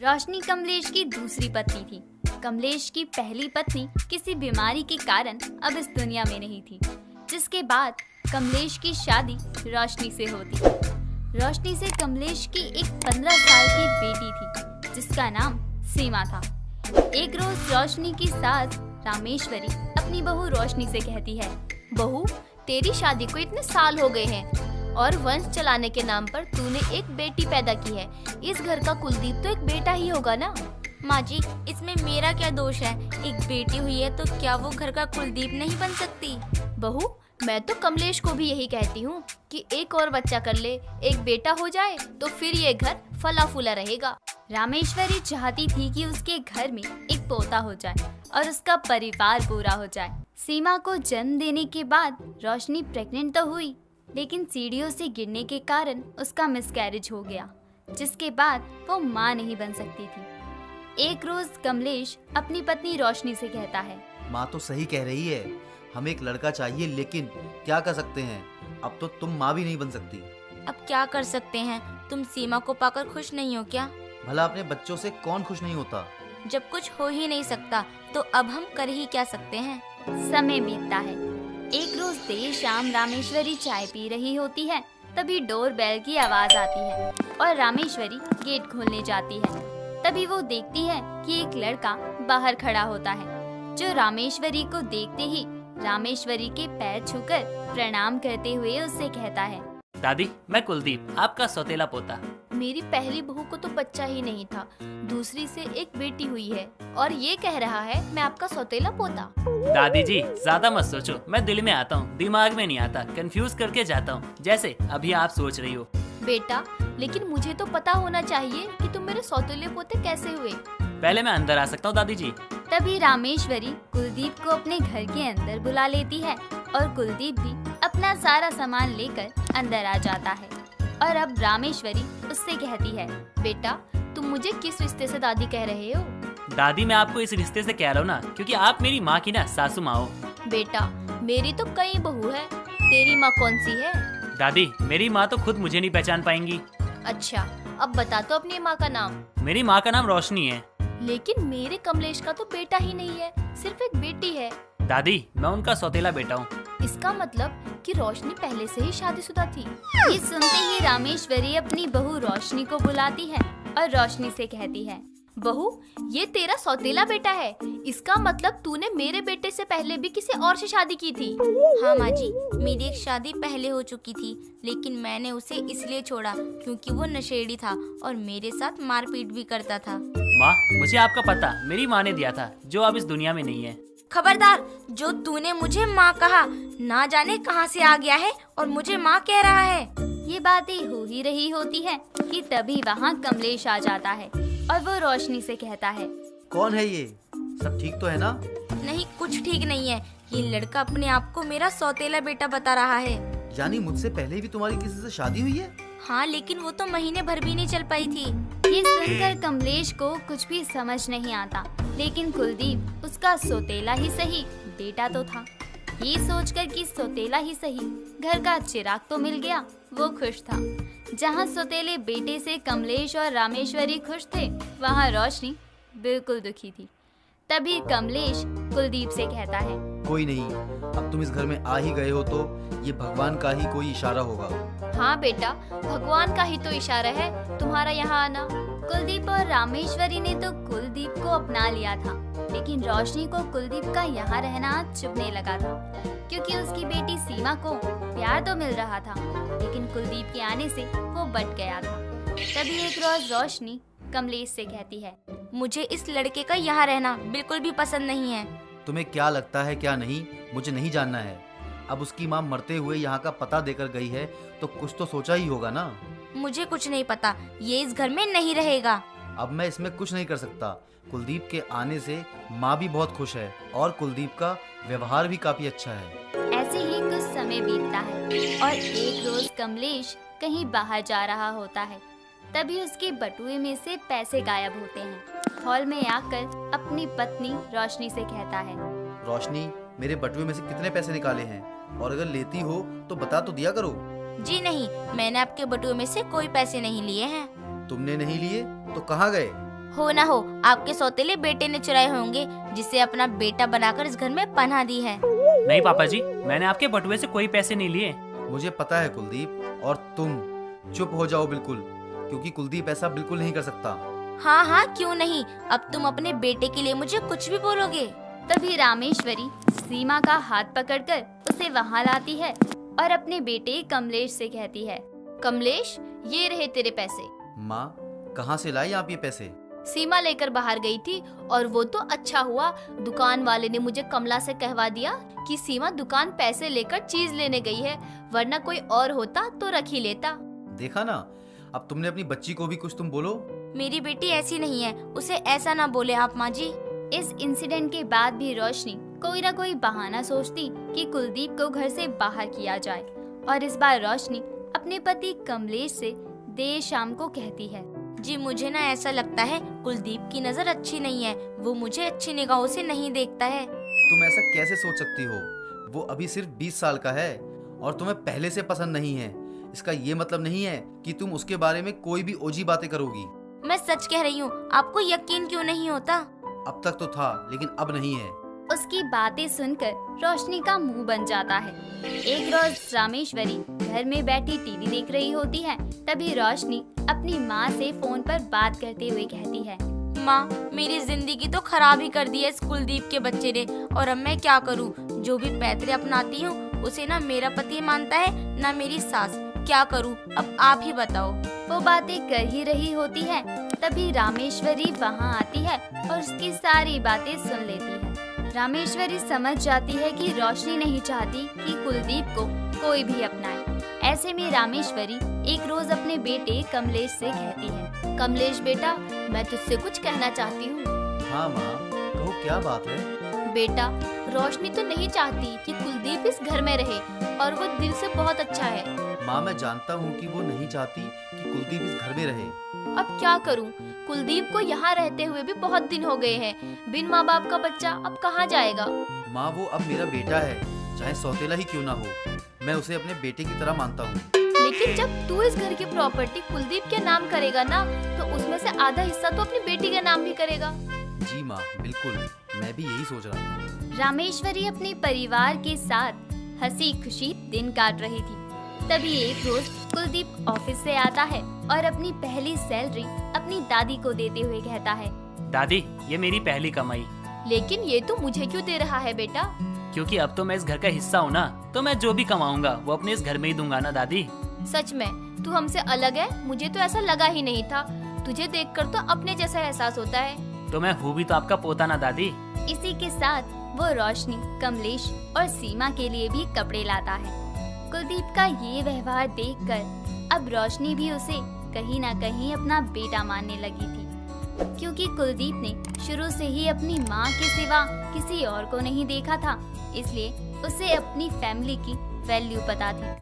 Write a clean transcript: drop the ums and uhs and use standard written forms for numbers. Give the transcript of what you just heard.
रोशनी कमलेश की दूसरी पत्नी थी। कमलेश की पहली पत्नी किसी बीमारी के कारण अब इस दुनिया में नहीं थी, जिसके बाद कमलेश की शादी रोशनी से होती। रोशनी से कमलेश की एक 15 साल की बेटी थी, जिसका नाम सीमा था। एक रोज रोशनी की सास रामेश्वरी अपनी बहू रोशनी से कहती है, बहू, तेरी शादी को इतने साल हो गए हैं और वंश चलाने के नाम पर तूने एक बेटी पैदा की है। इस घर का कुलदीप तो एक बेटा ही होगा ना। माँ जी, इसमें मेरा क्या दोष है? एक बेटी हुई है तो क्या वो घर का कुलदीप नहीं बन सकती? बहू, मैं तो कमलेश को भी यही कहती हूँ कि एक और बच्चा कर ले, एक बेटा हो जाए तो फिर ये घर फला फूला रहेगा। रामेश्वरी चाहती थी कि उसके घर में एक पोता हो जाए और उसका परिवार पूरा हो जाए। सीमा को जन्म देने के बाद रोशनी प्रेग्नेंट तो हुई, लेकिन सीढ़ियों से गिरने के कारण उसका मिसकैरेज हो गया, जिसके बाद वो माँ नहीं बन सकती थी। एक रोज कमलेश अपनी पत्नी रोशनी से कहता है, माँ तो सही कह रही है, हमें एक लड़का चाहिए, लेकिन क्या कर सकते हैं? अब तो तुम माँ भी नहीं बन सकती। अब क्या कर सकते हैं? तुम सीमा को पाकर खुश नहीं हो क्या? भला अपने बच्चों से कौन खुश नहीं होता? जब कुछ हो ही नहीं सकता तो अब हम कर ही क्या सकते हैं? समय बीतता है। एक रोज देर शाम रामेश्वरी चाय पी रही होती है, तभी डोर बेल की आवाज आती है और रामेश्वरी गेट खोलने जाती है। तभी वो देखती है कि एक लड़का बाहर खड़ा होता है, जो रामेश्वरी को देखते ही रामेश्वरी के पैर छूकर प्रणाम करते हुए उससे कहता है, दादी, मैं कुलदीप, आपका सौतेला पोता। मेरी पहली बहू को तो बच्चा ही नहीं था, दूसरी से एक बेटी हुई है और ये कह रहा है मैं आपका सौतेला पोता। दादी जी, ज्यादा मत सोचो, मैं दिल में आता हूँ, दिमाग में नहीं आता, कंफ्यूज करके जाता हूँ, जैसे अभी आप सोच रही हो। बेटा, लेकिन मुझे तो पता होना चाहिए कि तुम मेरे सौतेले पोते कैसे हुए। पहले मैं अंदर आ सकता हूँ दादी जी? तभी रामेश्वरी कुलदीप को अपने घर के अंदर बुला लेती है और कुलदीप भी अपना सारा सामान लेकर अंदर आ जाता है। और अब रामेश्वरी उससे कहती है, बेटा, तुम मुझे किस रिश्ते से दादी कह रहे हो? दादी, मैं आपको इस रिश्ते से कह रहा हूँ ना, क्योंकि आप मेरी माँ की ना सासू माँ हो। बेटा, मेरी तो कई बहू है, तेरी माँ कौन सी है? दादी, मेरी माँ तो खुद मुझे नहीं पहचान पाएंगी। अच्छा, अब बता तो अपनी माँ का नाम। मेरी माँ का नाम रोशनी है। लेकिन मेरे कमलेश का तो बेटा ही नहीं है, सिर्फ एक बेटी है। दादी, मैं उनका सौतेला बेटा हूँ। इसका मतलब कि रोशनी पहले से ही शादीशुदा थी। ये सुनते ही रामेश्वरी अपनी बहू रोशनी को बुलाती है और रोशनी से कहती है, बहू, ये तेरा सौतेला बेटा है, इसका मतलब तूने मेरे बेटे से पहले भी किसी और से शादी की थी। हाँ माँ जी, मेरी एक शादी पहले हो चुकी थी, लेकिन मैंने उसे इसलिए छोड़ा क्योंकि वो नशेड़ी था और मेरे साथ मारपीट भी करता था। माँ, मुझे आपका पता मेरी माँ ने दिया था, जो अब इस दुनिया में नहीं है। खबरदार, जो तूने मुझे माँ कहा, ना जाने कहाँ से आ गया है और मुझे माँ कह रहा है। ये बातें हो ही रही होती है कि तभी वहाँ कमलेश आ जाता है और वो रोशनी से कहता है, कौन है ये? सब ठीक तो है ना? नहीं, कुछ ठीक नहीं है। ये लड़का अपने आप को मेरा सौतेला बेटा बता रहा है। यानी मुझसे पहले भी तुम्हारी किसी से शादी हुई है? हाँ, लेकिन वो तो महीने भर भी नहीं चल पाई थी। ये सुनकर कमलेश को कुछ भी समझ नहीं आता, लेकिन कुलदीप उसका सौतेला ही सही बेटा तो था। ये सोचकर कि सौतेला ही सही, घर का चिराग तो मिल गया, वो खुश था। जहाँ सौतेले बेटे से कमलेश और रामेश्वरी खुश थे, वहाँ रोशनी बिल्कुल दुखी थी। तभी कमलेश कुलदीप से कहता है, कोई नहीं, अब तुम इस घर में आ ही गए हो तो ये भगवान का ही कोई इशारा होगा। हाँ बेटा, भगवान का ही तो इशारा है तुम्हारा यहाँ आना। कुलदीप और रामेश्वरी ने तो कुलदीप को अपना लिया था, लेकिन रोशनी को कुलदीप का यहाँ रहना चुभने लगा था, क्योंकि उसकी बेटी सीमा को प्यार तो मिल रहा था, लेकिन कुलदीप के आने से वो बट गया था। तभी एक रोज रोशनी कमलेश से कहती है, मुझे इस लड़के का यहाँ रहना बिल्कुल भी पसंद नहीं है। तुम्हें क्या लगता है क्या नहीं, मुझे नहीं जानना है। अब उसकी माँ मरते हुए यहाँ का पता देकर गई है तो कुछ तो सोचा ही होगा ना। मुझे कुछ नहीं पता, ये इस घर में नहीं रहेगा। अब मैं इसमें कुछ नहीं कर सकता। कुलदीप के आने से माँ भी बहुत खुश है और कुलदीप का व्यवहार भी काफी अच्छा है। ऐसे ही कुछ समय बीतता है और एक रोज कमलेश कहीं बाहर जा रहा होता है। तभी उसके बटुए में से पैसे गायब होते हैं। हॉल में आकर अपनी पत्नी रोशनी से कहता है, रोशनी, मेरे बटुए में से कितने पैसे निकाले हैं, और अगर लेती हो तो बता तो दिया करो। जी नहीं, मैंने आपके बटुए में से कोई पैसे नहीं लिए हैं। तुमने नहीं लिए तो कहाँ गए? हो ना हो आपके सौतेले बेटे ने चुराए होंगे, जिसे अपना बेटा बनाकर इस घर में पनाह दी है। नहीं पापा जी, मैंने आपके बटुए से कोई पैसे नहीं लिए। मुझे पता है कुलदीप, और तुम चुप हो जाओ बिल्कुल, क्योंकि कुलदीप ऐसा बिल्कुल नहीं कर सकता। हाँ हाँ क्यों नहीं, अब तुम अपने बेटे के लिए मुझे कुछ भी बोलोगे। तभी रामेश्वरी सीमा का हाथ पकड़कर उसे वहाँ लाती है और अपने बेटे कमलेश से कहती है, कमलेश ये रहे तेरे पैसे। माँ, कहाँ से लाई आप ये पैसे? सीमा लेकर बाहर गई थी और वो तो अच्छा हुआ दुकान वाले ने मुझे कमला से कहवा दिया कि सीमा दुकान पैसे लेकर चीज लेने गई है, वरना कोई और होता तो रख ही लेता। देखा ना, अब तुमने अपनी बच्ची को भी कुछ तुम बोलो। मेरी बेटी ऐसी नहीं है, उसे ऐसा ना बोले आप माँ जी। इस इंसिडेंट के बाद भी रोशनी कोई ना कोई बहाना सोचती कि कुलदीप को घर से बाहर किया जाए, और इस बार रोशनी अपने पति कमलेश से देर शाम को कहती है, जी मुझे ना ऐसा लगता है कुलदीप की नजर अच्छी नहीं है, वो मुझे अच्छी निगाहों से नहीं देखता है। तुम ऐसा कैसे सोच सकती हो? वो अभी सिर्फ 20 साल का है और तुम्हें पहले से पसंद नहीं है। इसका ये मतलब नहीं है कि तुम उसके बारे में कोई भी ओजी बातें करोगी। मैं सच कह रही हूँ, आपको यकीन क्यों नहीं होता? अब तक तो था, लेकिन अब नहीं है। उसकी बातें सुनकर रोशनी का मुंह बन जाता है। एक रोज रामेश्वरी घर में बैठी टीवी देख रही होती है। तभी रोशनी अपनी माँ से फोन पर बात करते हुए कहती है, माँ मेरी जिंदगी तो खराब ही कर दी है इस कुलदीप के बच्चे ने, और अब मैं क्या करूँ? जो भी पैतरे अपनाती हूँ उसे ना मेरा पति मानता है ना मेरी सास, क्या करूँ? अब आप ही बताओ। वो बातें कर ही रही होती है, तभी रामेश्वरी वहाँ आती है और उसकी सारी बातें सुन लेती है। रामेश्वरी समझ जाती है कि रोशनी नहीं चाहती कि कुलदीप को कोई भी अपनाए। ऐसे में रामेश्वरी एक रोज अपने बेटे कमलेश से कहती है, कमलेश बेटा, मैं तुझसे कुछ कहना चाहती हूँ। हाँ माँ, कहो क्या बात है? बेटा, रोशनी तो नहीं चाहती कि कुलदीप इस घर में रहे, और वो दिल से बहुत अच्छा है। माँ, मैं जानता हूँ कि वो नहीं चाहती कि कुलदीप इस घर में रहे। अब क्या करूँ? कुलदीप को यहाँ रहते हुए भी बहुत दिन हो गए हैं। बिन माँ बाप का बच्चा अब कहाँ जाएगा? माँ, वो अब मेरा बेटा है, चाहे सौतेला ही क्यों ना हो। मैं उसे अपने बेटे की तरह मानता हूँ। लेकिन जब तू इस घर की प्रॉपर्टी कुलदीप के नाम करेगा ना, तो उसमें से आधा हिस्सा तो अपनी बेटी के नाम भी करेगा। जी माँ, बिल्कुल, मैं भी यही सोच रहा था। रामेश्वरी अपने परिवार के साथ हंसी खुशी दिन काट रही थी। तभी एक रोज कुलदीप ऑफिस से आता है और अपनी पहली सैलरी अपनी दादी को देते हुए कहता है, दादी ये मेरी पहली कमाई। लेकिन ये तू मुझे क्यों दे रहा है बेटा? क्योंकि अब तो मैं इस घर का हिस्सा हूँ ना, तो मैं जो भी कमाऊंगा वो अपने इस घर में ही दूंगा ना दादी। सच में तू हमसे अलग है, मुझे तो ऐसा लगा ही नहीं था। तुझे देखकर तो अपने जैसा एहसास होता है। तो मैं हूँ भी तो आपका पोता ना दादी। इसी के साथ वो रोशनी, कमलेश और सीमा के लिए भी कपड़े लाता है। कुलदीप का ये व्यवहार देखकर अब रोशनी भी उसे कहीं ना कहीं अपना बेटा मानने लगी थी, क्योंकि कुलदीप ने शुरू से ही अपनी माँ के सिवा किसी और को नहीं देखा था, इसलिए उसे अपनी फैमिली की वैल्यू पता थी।